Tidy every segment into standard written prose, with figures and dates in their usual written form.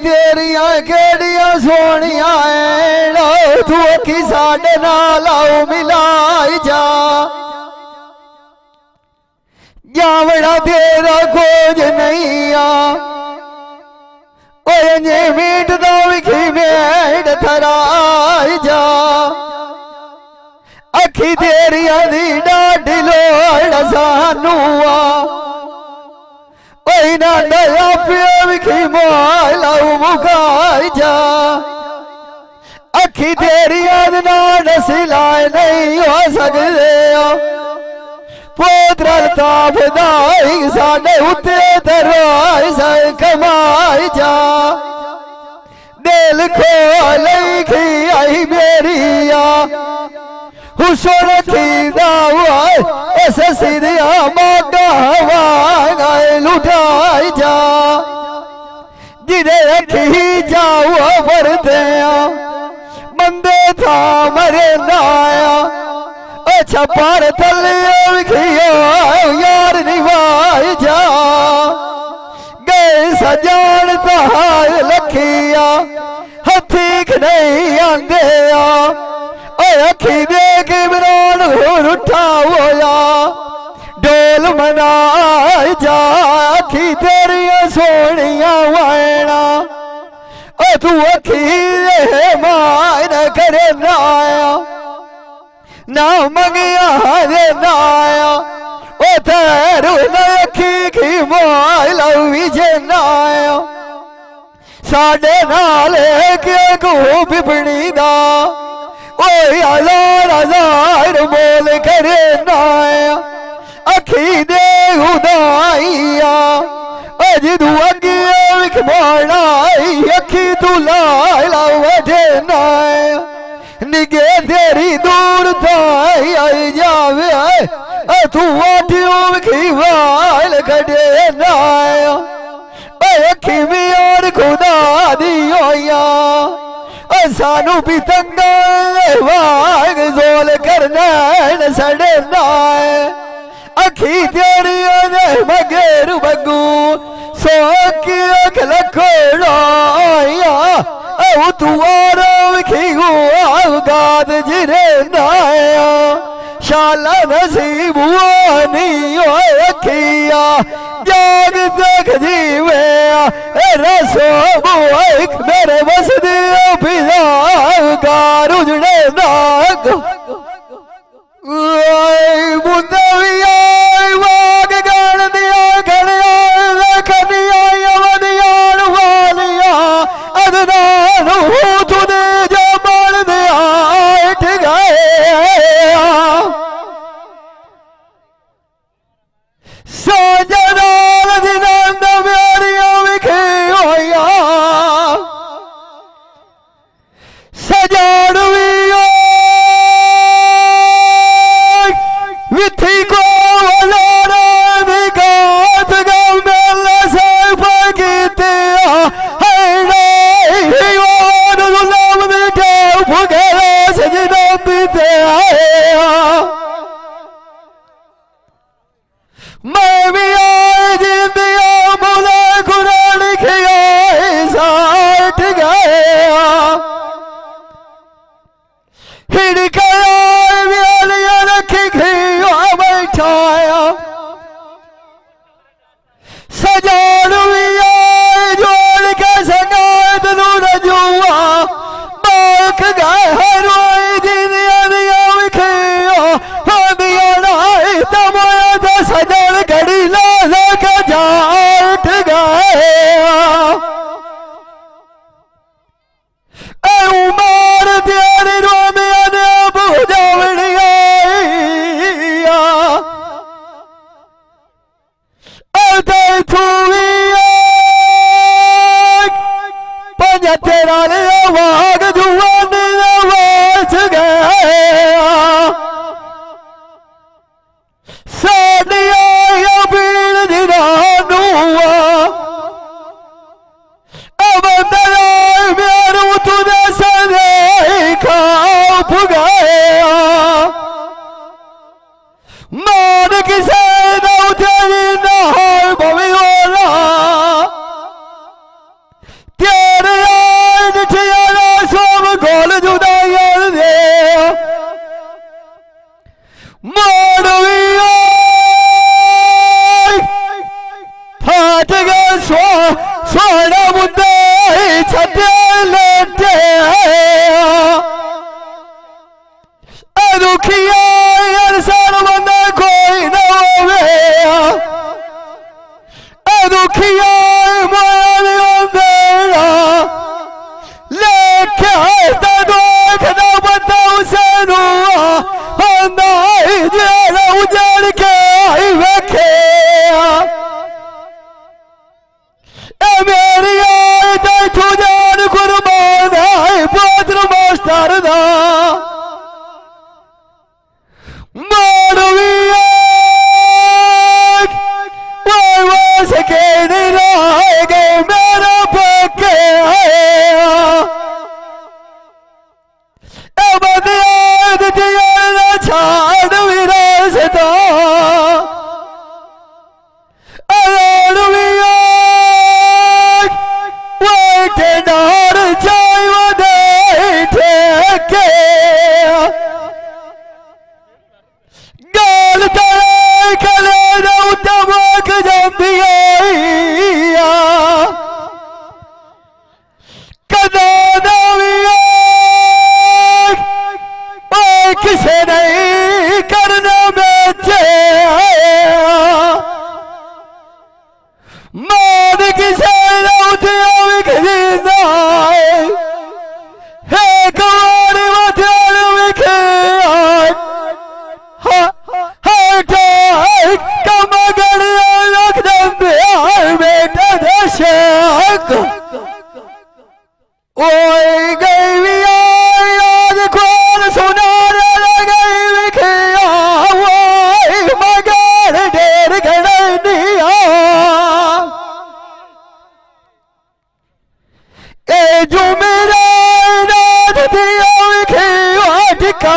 तेरिया केड़िया सोनिया तू अखी साडे नाल आओ मिलाई जा जावड़ा तेरा खोज नहीं ओए मीट दो विखी मेड़ थराई जा अखी तेरिया दी डाढ़ी लोड़ सानू ओए ना दया पिया विखी मोला मुकाई जा अखी तेरिया दी नाड़ सिलाए नहीं हो सकते पुत्र ताफदाई साडे उत्ते दरवाई साई कमाई जा दिल खोल की आई मेरिया हुसर की दावा ऐसे सीधिया मोटा हवा लुटाई जा जिदे अखी जाओ वरते बंदे था मरे नाया अच्छा पार तले यार निभाई जा गए सजानता लखिया हथी नहीं आंदे अखी देख इमरान उठा होया डोल मनाई जा अखी तेरिया सोनिया वायना तू अखी मान करे नाया ना मंगिया रे नाया ओ तेरू नखी की मोल विजय नाया साडे नाल के को बिपणी दा ओ हजार हजार मोल करे नाया अखी दे उदाइया अज तू अगे विख माणाई अखी तू लाला वजे नाया निगे तेरी दूर ताई आई जावे तू आठियों विखी वाल कटे नाया अखी भी और खुदा दी होया सानू भी तंगा वाग जोल करना सड़े नाए अखी तेरी मगेर बगू सो की अख लखोड़ाया तू और विखी गाद जिरे नाया शाला नसीब नहीं अखिया जाग तक जीवे रसो मेरे बस दिया पिता गार उजड़े नाग बुंदा भी आई वाग गान दिया खड़िया खनिया यवनियान वालिया अदनान तुदे जमन दिया उठ गए सजनाल दिनंद मेरिया विखे होया सजान विथी को गात गम से पगीते गुलाम बेटे फुगेरा सजना पीते मैं भी आए जिंदिया बोला कुरान खिया साठ गया हिड़कया व्यालिया रखी खिया बैठाया सजान भी आए जोड़ के संगात नू रजुआ बाख गए हरोई जिंदिया दिया विखिया दिया नाई तमोया था सजन घड़ी ला के जा उठ गया उमर तेरी रोमिया ने बुझावड़िया पंज तेरा वाग जुआन बच गया साडिया भीड़ दिनानू अब मेरू तुझे सदे खाप गया मान किसे न तेरी नाल भवी होना पाट गए सोना मुद्दे छते लेटे दुखिया इंसान बंदा कोई न होवे दुखिया लेके दुख न बंदा उसे उजड़ के आई वेखे मेरी आई तू जान कुर्बान है पुत्र मास्टर दा मानवीय सके नहीं रह गए मेरा पक्के छाड़ विरासता डार ठेके गाल कले तमक जमी कदा किसे नहीं करना बेचे मान किसे खरीदा है कवारी विखे कमगड़ रख बेटा दशक ओए गई आज कौन सुना गई विखे मगर ढेर घड़निया ए जो मेरा नाथ दिया विखे ठिका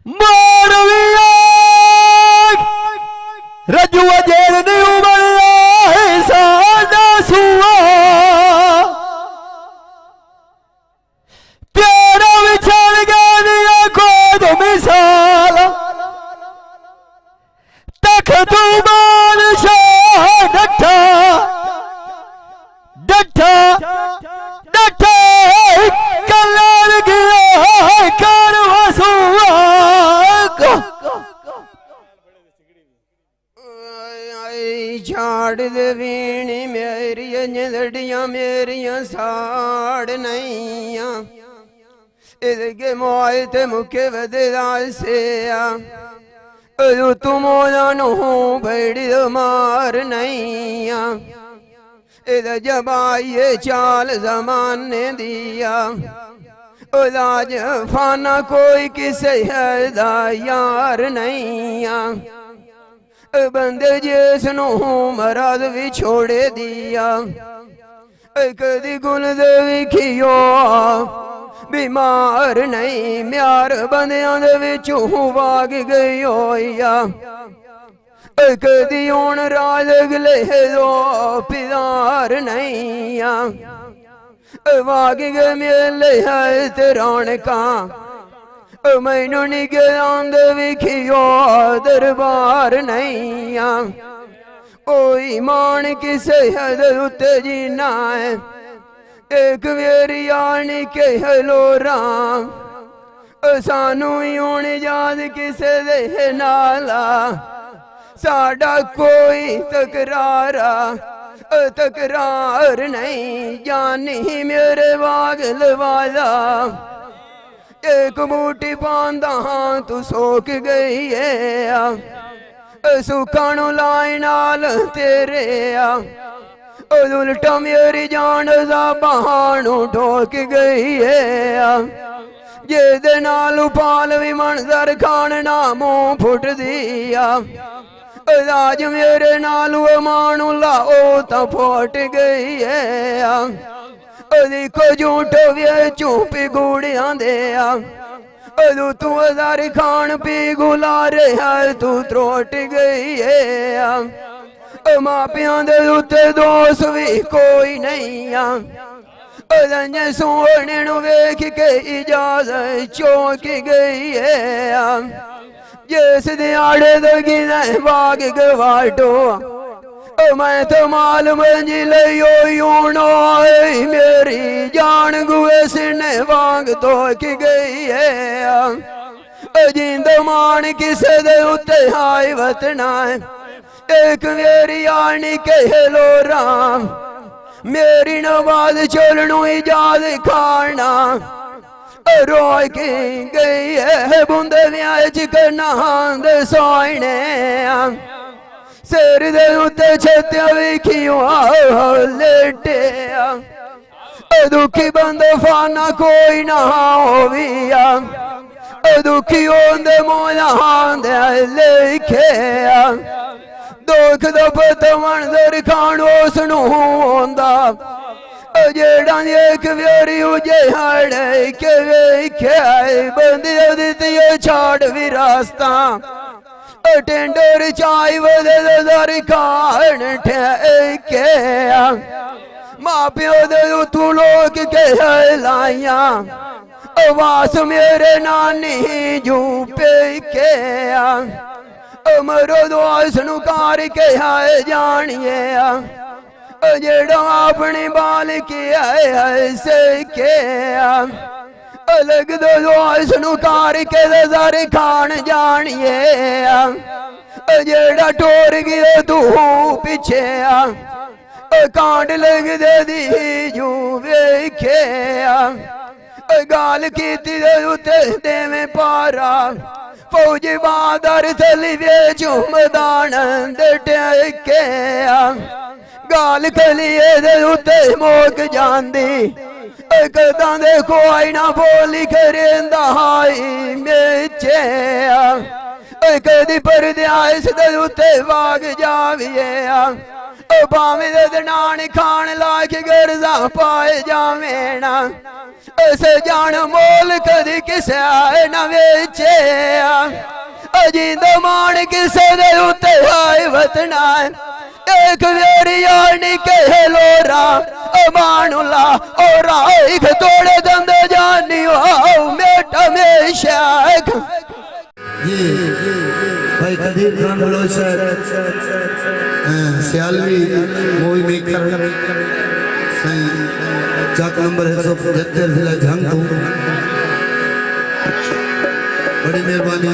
ਮਾਰਵੀਆ ਰਜੂਆ ਜੇਲ ਦੀ ਉਮਰ ਸਾਡਾ ਸੂਆ ਤੇਰਾ ਵਿਛੜ ਗਿਆ ਦੀਆਂ ਖੋਦ ਮਿਸਾਲ ਤਖਤ ਬਾਦਸ਼ਾਹ ਡੱਠਾ ਡੱਠਾ ਡੱਠਾ ਕਲਰ ਗਿਆ ਕਰ ਵਸੂਆ ਛਾੜ ਦੇ ਵੀਣੀ ਮੇਰੀਆਂ ਜਲੜੀਆਂ ਮੇਰੀਆਂ ਸਾੜ ਨਈਆਂ ਇਹਦੇ ਮੋਏ ਤੇ ਮੁਕੇ ਵਦਦਾ ਸਿਆ ਅਯੂ ਤੁਮੋਂ ਨੂੰ ਬੜੀ ਮਾਰ ਨਈਆਂ ਇਹਦਾ ਜਬਾਏ ਚਾਲ ਜ਼ਮਾਨੇ ਦਿਆ ਉਲਾਜ ਫਾਨਾ ਕੋਈ ਕਿਸੇ ਹੈ ਦਾ ਯਾਰ ਨਈਆਂ ਬੰਦੇ ਜਿਸ ਨੂੰ ਮਰਾਦ ਵਿਛੋੜੇ ਦਿਆ ਕਦੀ ਗੁਲ ਦੇ ਵਿਖਿਓ ਬਿਮਾਰ ਨਹੀਂ ਮਿਆਰ ਬੰਦਿਆਂ ਦੇ ਵਿੱਚੋਂ ਵਾਗ ਗਈ ਹੋਇਆ ਕਦੀ ਹੁਣ ਰਾਜ ਗਲੇ ਦੋ ਪਿਆਰ ਨਹੀਂ ਆ ਵਾਗ ਗਏ ਮੇਲੇ ਹੈ ਤੇ ਰੌਣਕਾਂ ਮੈਨੂੰ ਨਿਗਾਹਾਂ ਦੇ ਵਿਖਿਓ ਦਰਬਾਰ ਨਹੀਂ ਆ ਕੋਈ ਮਾਣ ਕਿਸੇ ਹਦ ਉੱਤੇ ਜੀਣਾ ਹੈ ਇੱਕ ਵੇਰੀ ਆਣੀ ਕਹਿ ਲੋ ਰਾਮ ਸਾਨੂੰ ਹੀ ਹੁਣ ਯਾਦ ਕਿਸੇ ਦੇ ਨਾਲ ਸਾਡਾ ਕੋਈ ਤਕਰਾਰ ਨਹੀਂ ਜਾਨੀ ਮੇਰੇ ਵਾਗਲ ਵਾਲਾ ਇੱਕ ਬੂਟੀ ਪਾਂਦਾ ਹਾਂ ਤੂੰ ਸੋਕ ਗਈ ਏ ਸੁੱਖਾਂ ਨੂੰ ਲਾਈ ਨਾਲ ਤੇਰੇ ਆ ਉਲਟਾ ਮੇਰੀ ਜਾਨ ਜ਼ਾਬਾਂ ਨੂੰ ਢੋਕ ਗਈ ਏ ਜਿਹਦੇ ਨਾਲ ਪਾਲ ਵੀ ਮੰਜ਼ਰ ਖਾਨ ਨਾ ਮੂੰਹ ਫੁੱਟਦੀ ਆ ਰਾਜ ਮੇਰੇ ਨਾਲ ਮਾਣੂ ਲਾਓ ਤਾਂ ਫੁੱਟ ਗਈ ਏ ਦੇਖੋ ਝੂਠ ਵੇਚੂ ਪਿਗੂੜਿਆਂ ਦੇ ਆ ਉਦੋਂ ਤੂੰ ਹਜ਼ਾਰ ਖਾਨ ਪਿਗੁਲਾ ਰਿਹਾ ਤੂੰ ਤਰੋਟ ਗਈ ਏ ਮਾਪਿਆਂ ਦੇ ਉੱਤੇ ਦੋਸ ਵੀ ਕੋਈ ਨਹੀਂ ਆ ਉਹਦੇ ਸੋਹਣੇ ਨੂੰ ਵੇਖ ਕੇ ਇਜਾਜ਼ਤ ਚੌਂਕ ਗਈ ਏ ਜਿਸ ਦੇ ਆੜੇ ਤੋਂ ਗਿਨਾ ਬਾਗ ਗਵਾਟੋ ਮੈਂ ਤਾਂ ਮਾਲ ਮੰਜੀ ਲਿਓ ਮੇਰੀ ਜਾਨ ਗੁਏ ਸਿਨੇ ਵਾਂਗ ਤੋਕ ਗਈ ਏ ਜਿੰਦ ਮਾਣ ਕਿਸੇ ਦੇ ਉੱਤੇ ਹਾਈ ਵਤਨਾ ਇੱਕ ਵੇਰੀ ਆਣੀ ਕਹਿ ਲੋ ਰਾਮ ਮੇਰੀ ਨਵਾਜ਼ ਚੋਲਣ ਨੂੰ ਇਜਾਜ਼ਤ ਖਾਣਾ ਰੋਈ ਕੇ ਗਈ ਹੈ ਬੁੰਦੇ ਵਿਆਹ ਚ ਕਰਨਾ ਦੇ ਸੋਹਣੇ ਸਿਰ ਦੇ ਉੱਤੇ ਛੇਤਿਆ ਵੇਖਿਓ ਲੇਟਿਆ ਦੁਖੀ ਬੰਦੇ ਫਾਨਾ ਕੋਈ ਨਾ ਹੋਵੀਆ ਦੁਖੀ ਹੁੰਦੇ ਮੋਲਾਂ ਦੇ ਲਿਖਿਆ ਦੁੱਖ ਦਾ ਪਤਾ ਮੰਜ਼ਰ ਖਾਣ ਉਸ ਨੂੰ ਹੁੰਦਾ ਜਿਹੜਾ ਇੱਕ ਵੇਰੀ ਉਜੜ ਕੇ ਵੇਖਿਆ ਬੰਦੇ ਦਿੱਤੀ ਛਾੜ ਵੀ ਰਾਸਤਾ ਟੈਂਡਰ ਚਾਈ ਵਦੇ ਦਰ ਖਾਣ ਠੇਕਿਆ ਮਾਂ ਪਿਓ ਦੇ ਤੂੰ ਲੋਕ ਕਹਿ ਲਾਈਆਂ ਆਵਾਜ਼ ਮੇਰੇ ਨਾਨੀ ਜੂ ਪੇਕਿਆ ਮਰੋ ਦੁਆਸ ਨੂੰ ਕਾਰ ਕੇ ਆਏ ਜਾਣੀਏ ਜਿਹੜਾ ਆਪਣੀ ਬਾਲ ਕੀ ਆਏ ਸਿੱਖਿਆ ਅਲਗ ਦੁਆਸ ਨੂੰ ਕਾਰ ਕੇ ਜ਼ਰ ਖਾਣ ਜਾਣੀਏ ਜਿਹੜਾ ਟੋਰ ਗਿਆ ਤੂੰ ਪਿੱਛੇ ਕਾਂਡ ਲੱਗਦੇ ਦੀ ਜੂ ਵੇਖਿਆ ਗਾਲ ਕੀਤੀ ਦੇ ਉੱਤੇ ਦੇਵੇਂ ਪਾਰਾ ਫੌਜ ਬਾਦਰ ਥਲੀ ਵੇਚੂ ਮੈਦਾਨ ਦੇ ਟੇਕਿਆ ਗਾਲ ਕਲੀਏ ਦੇ ਉੱਤੇ ਮੋਕ ਜਾਂਦੀ ਕਦਾਂ ਦੇ ਕੋਈ ਨਾ ਬੋਲੀ ਕਰੇਂਦਾ ਹਾਈ ਮੇਚਿਆ ਕਦੀ ਪਰਦਿਆ ਇਸ ਦੇ ਉੱਤੇ ਵਾਗ ਜਾਵੀਏ ਬਾਵੇਂ ਦੇ ਨਾਨ ਖਾਣ ਲਾ ਕੇ ਗਰਜ਼ਾ ਪਾਏ ਜਾਵੇਂ ਨਾ ऐसे जान मोल कदी किसे आए न वेचे अजिंद मान किसे दे उते आए वतना एक वेरी यानी कहे लोरा मानुला और एक तोड़े दंद जानी आओ मेटा में शाख ये भाई कदीर खान बलोच सियालवी मूवी मेकर सही चाक नंबर 175 जिला झंग बड़ी मेहरबानी